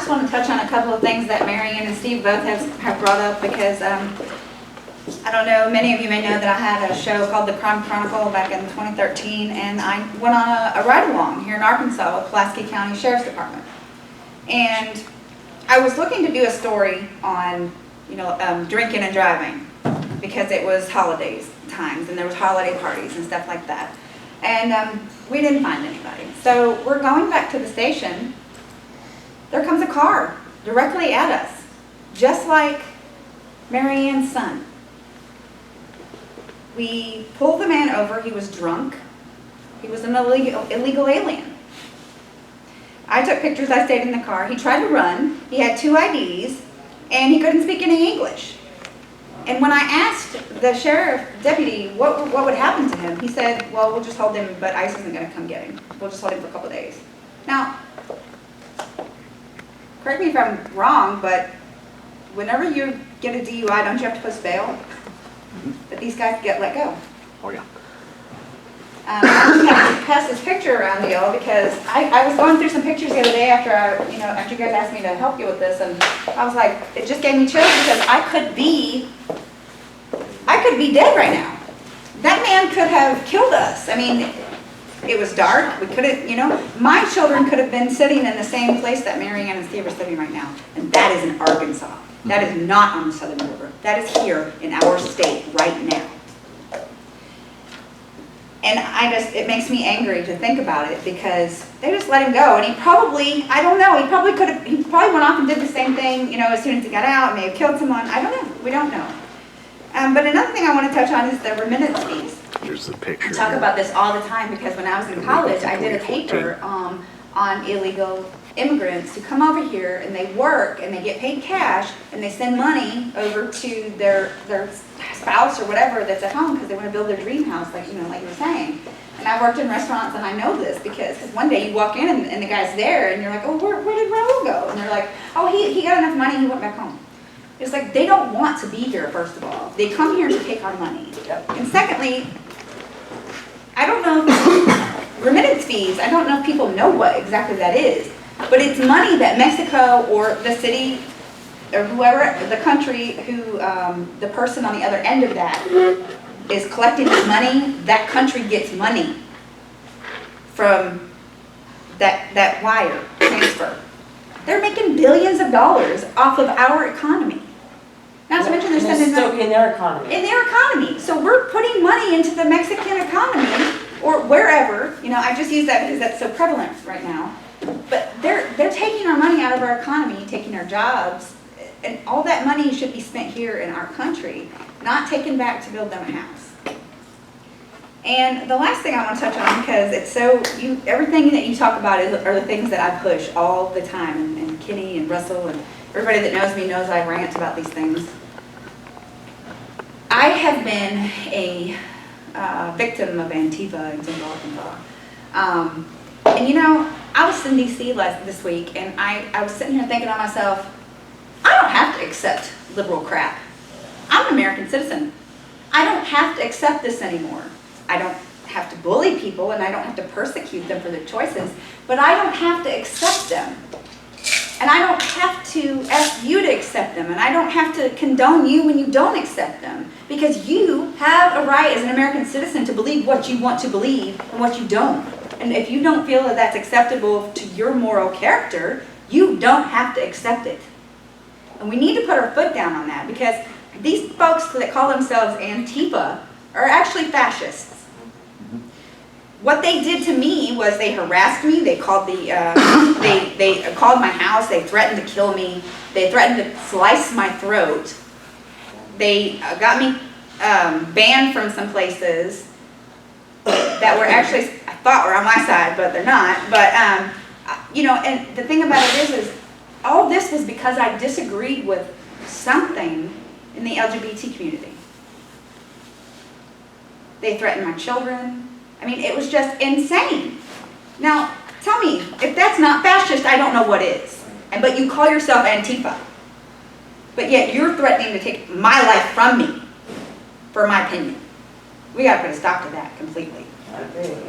just want to touch on a couple of things that MaryAnn and Steve both have brought up, because I don't know, many of you may know that I had a show called The Crime Chronicle back in 2013, and I went on a ride-along here in Arkansas with Pulaski County Sheriff's Department. And I was looking to do a story on, drinking and driving, because it was holidays times, and there was holiday parties and stuff like that. And we didn't find anybody. So we're going back to the station. There comes a car directly at us, just like MaryAnn's son. We pulled the man over. He was drunk. He was an illegal alien. I took pictures. I stayed in the car. He tried to run. He had 2 IDs, and he couldn't speak any English. And when I asked the sheriff deputy what would happen to him, he said, well, we'll just hold him, but ICE isn't going to come get him. We'll just hold him for a couple of days. Now, correct me if I'm wrong, but whenever you get a DUI, don't you have to post bail? But these guys get let go. Oh, yeah. I just have to pass this picture around to y'all, because I was going through some pictures the other day after after you guys asked me to help you with this, and I was like, it just gave me chills, because I could be dead right now. That man could have killed us. I mean, it was dark. We couldn't, my children could have been sitting in the same place that MaryAnn and Steve are sitting right now, and that is in Arkansas. That is not on the southern border. That is here in our state right now. And it makes me angry to think about it, because they just let him go. And he probably, I don't know, he probably went off and did the same thing, as soon as he got out, may have killed someone. I don't know. We don't know. But another thing I want to touch on is the remittance fees. Here's the picture. I talk about this all the time, because when I was in college, I did a paper on illegal immigrants who come over here and they work and they get paid cash and they send money over to their spouse or whatever that's at home, because they want to build their dream house, like you were saying. And I worked in restaurants, and I know this, because one day you walk in and the guy's there and you're like, oh, where did Raul go? And they're like, oh, he got enough money, he went back home. It's like, they don't want to be here, first of all. They come here to take our money. And secondly, I don't know if remittance fees, I don't know if people know what exactly that is, but it's money that Mexico or the city or whoever, the country, the person on the other end of that is collecting the money. That country gets money from that wire transfer. They're making billions of dollars off of our economy. Not to mention they're sending money in their economy. In their economy. So we're putting money into the Mexican economy, or wherever. I just use that because that's so prevalent right now. But they're taking our money out of our economy, taking our jobs, and all that money should be spent here in our country, not taken back to build them a house. And the last thing I want to touch on, because it's everything that you talk about are the things that I push all the time, and Kenny and Russell and everybody that knows me knows I rant about these things. I have been a victim of Antifa in Central Arkansas. And I was in D.C. this week, and I was sitting here thinking to myself, I don't have to accept liberal crap. I'm an American citizen. I don't have to accept this anymore. I don't have to bully people, and I don't have to persecute them for their choices, but I don't have to accept them. And I don't have to ask you to accept them, and I don't have to condone you when you don't accept them, because you have a right as an American citizen to believe what you want to believe and what you don't. And if you don't feel that that's acceptable to your moral character, you don't have to accept it. And we need to put our foot down on that, because these folks that call themselves Antifa are actually fascists. What they did to me was they harassed me. They called they called my house. They threatened to kill me. They threatened to slice my throat. They got me banned from some places that were actually, I thought were on my side, but they're not. But and the thing about it is all this was because I disagreed with something in the LGBT community. They threatened my children. I mean, it was just insane. Now, tell me, if that's not fascist, I don't know what is. But you call yourself Antifa. But yet you're threatening to take my life from me, for my opinion. We got to put a stop to that completely.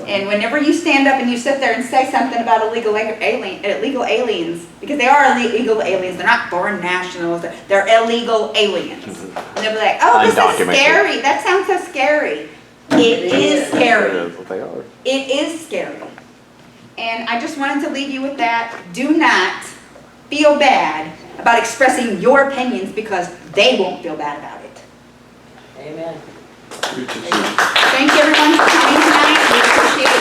And whenever you stand up and you sit there and say something about illegal aliens, because they are illegal aliens, they're not foreign nationals, they're illegal aliens. And they'll be like, oh, this is scary. That sounds so scary. It is scary. That's what they are. It is scary. And I just wanted to leave you with that. Do not feel bad about expressing your opinions because they won't feel bad about it. Amen. Thank you everyone for coming tonight. We appreciate it.